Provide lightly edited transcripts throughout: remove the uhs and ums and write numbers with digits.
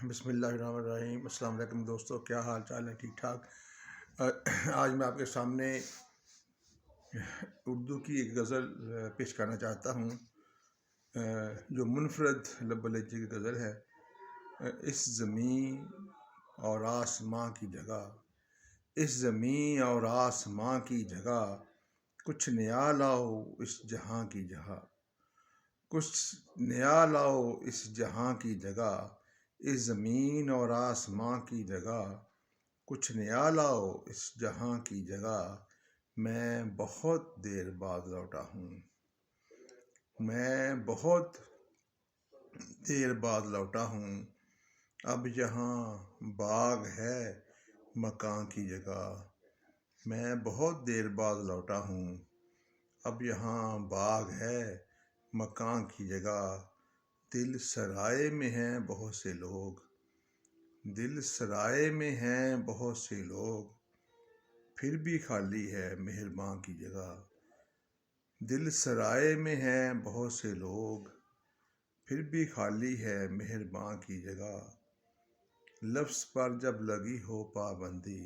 बिस्मिल्लाहिर्रहमानिर्रहीम। अस्सलाम वालेकुम दोस्तों, क्या हाल चाल है? ठीक ठाक। आज मैं आपके सामने उर्दू की एक गज़ल पेश करना चाहता हूँ, जो मुनफ़रद लब्ब-लहज़ी की गज़ल है। इस ज़मीं और आसमां की जगह, इस ज़मीं और आसमां की जगह, कुछ नया लाओ इस जहां की जगह, कुछ नया लाओ इस जहां की जगह, इस ज़मीन और आसमां की जगह, कुछ नया लाओ इस जहां की जगह। मैं बहुत देर बाद लौटा हूँ, मैं बहुत देर बाद लौटा हूँ। अब यहाँ बाग है मकान की जगह। मैं बहुत देर बाद लौटा हूँ, अब यहाँ बाग है मकान की जगह। दिल सराय में हैं बहुत से लोग, दिल सराय में हैं बहुत से लोग, फिर भी खाली है मेहरबान की जगह। दिल सराय में हैं बहुत से लोग, फिर भी खाली है मेहरबान की जगह। लफ्ज़ पर जब लगी हो पाबंदी,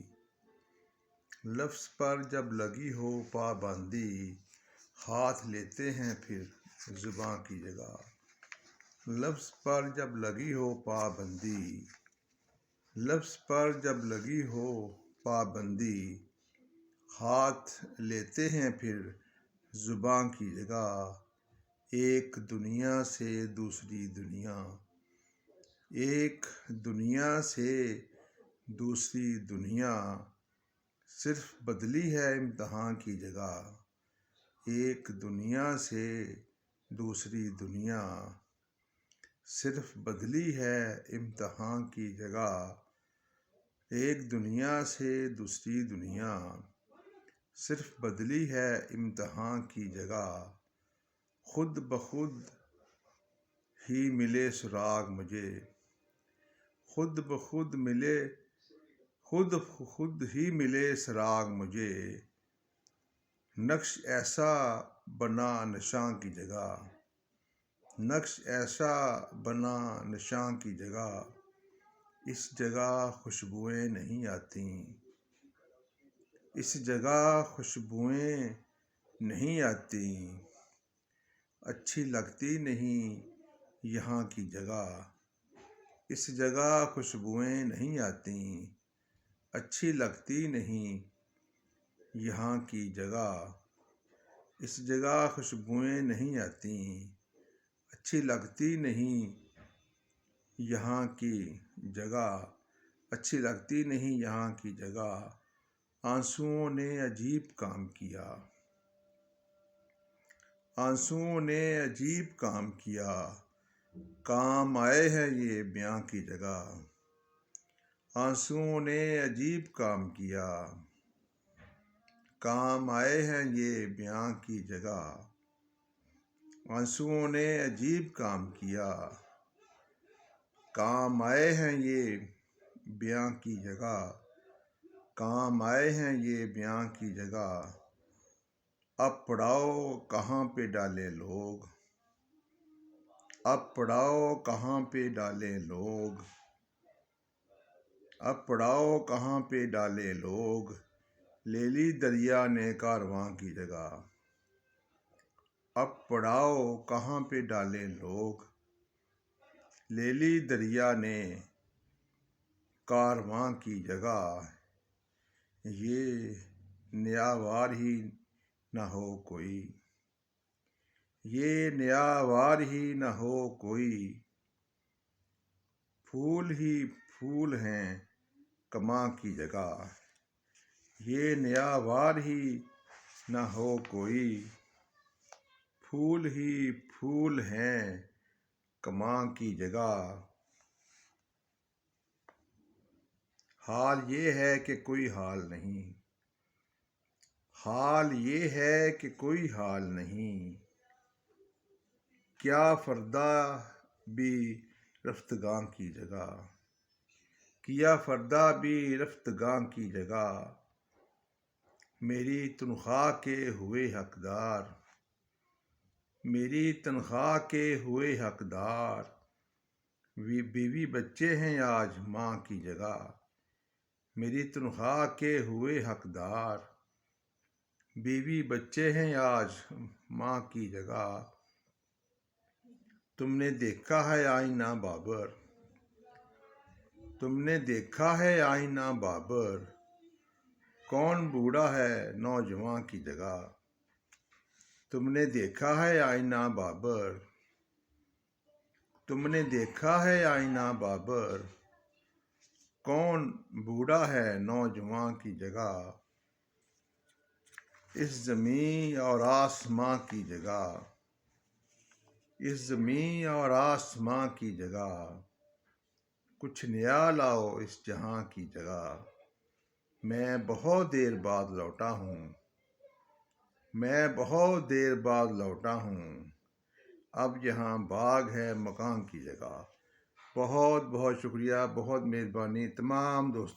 लफ्ज़ पर जब लगी हो पाबंदी, हाथ लेते हैं फिर ज़ुबान की जगह। लफ्ज़ पर जब लगी हो पाबंदी, लफ्ज़ पर जब लगी हो पाबंदी, हाथ लेते हैं फिर ज़ुबान की जगह। एक दुनिया से दूसरी दुनिया, एक दुनिया से दूसरी दुनिया, सिर्फ बदली है इम्तिहान की जगह। एक दुनिया से दूसरी दुनिया, सिर्फ बदली है इम्तिहान की जगह। एक दुनिया से दूसरी दुनिया, सिर्फ बदली है इम्तिहान की जगह। खुद ब खुद ही मिले सुराग मुझे, खुद ब खुद मिले, खुद खुद ही मिले सुराग मुझे। नक्श ऐसा बना निशान की जगह, नक्श ऐसा बना निशान की जगह। इस जगह खुशबुएं नहीं आती, इस जगह खुशबुएं नहीं आती। अच्छी लगती नहीं यहाँ की जगह, इस जगह खुशबुएं नहीं आती। अच्छी लगती नहीं यहाँ की जगह, इस जगह खुशबुएं नहीं आती। अच्छी लगती नहीं यहाँ की जगह, अच्छी लगती नहीं यहाँ की जगह। आंसुओं ने अजीब काम किया, आंसुओं ने अजीब काम किया, काम आए हैं ये बयां की जगह। आंसुओं ने अजीब काम किया, काम आए हैं ये बयां की जगह। आंसुओं ने अजीब काम किया, काम आए हैं ये बयां की जगह। काम आए हैं ये बयां की जगह। अब पड़ाव कहाँ पे डाले लोग, अब पड़ाव कहाँ पे डाले लोग, अब पड़ाव कहाँ पे डाले लोग। ले ली दरिया ने कारवां की जगह। अब पड़ाव कहाँ पे डाले लोग, ले ली दरिया ने कारवां की जगह। ये नया वार ही न हो कोई, ये नया वार ही न हो कोई, फूल ही फूल हैं कमां की जगह। ये नया वार ही न हो कोई, फूल ही फूल हैं कमां की जगह। हाल ये है कि कोई हाल नहीं, हाल ये है कि कोई हाल नहीं। क्या फरदा भी रफ्तगां की जगह, किया फरदा भी रफ्तगां की जगह। मेरी तनख्वाह के हुए हकदार, मेरी तनख्वाह के हुए हकदार, बीवी बच्चे हैं आज माँ की जगह, मेरी तनख्वाह के हुए हकदार। बीवी बच्चे हैं आज माँ की जगह, तुमने देखा है आईना बाबर, तुमने देखा है आईना बाबर, कौन बूढ़ा है नौजवान की जगह। तुमने देखा है आईना बाबर, तुमने देखा है आईना बाबर, कौन बूढ़ा है नौजवान की जगह। इस ज़मीं और आसमां की जगह, इस ज़मीं और आसमां की जगह, कुछ नया लाओ इस जहां की जगह। मैं बहुत देर बाद लौटा हूँ, मैं बहुत देर बाद लौटा हूँ, अब यहाँ बाग है मकान की जगह। बहुत बहुत शुक्रिया, बहुत मेहरबानी तमाम दोस्तों।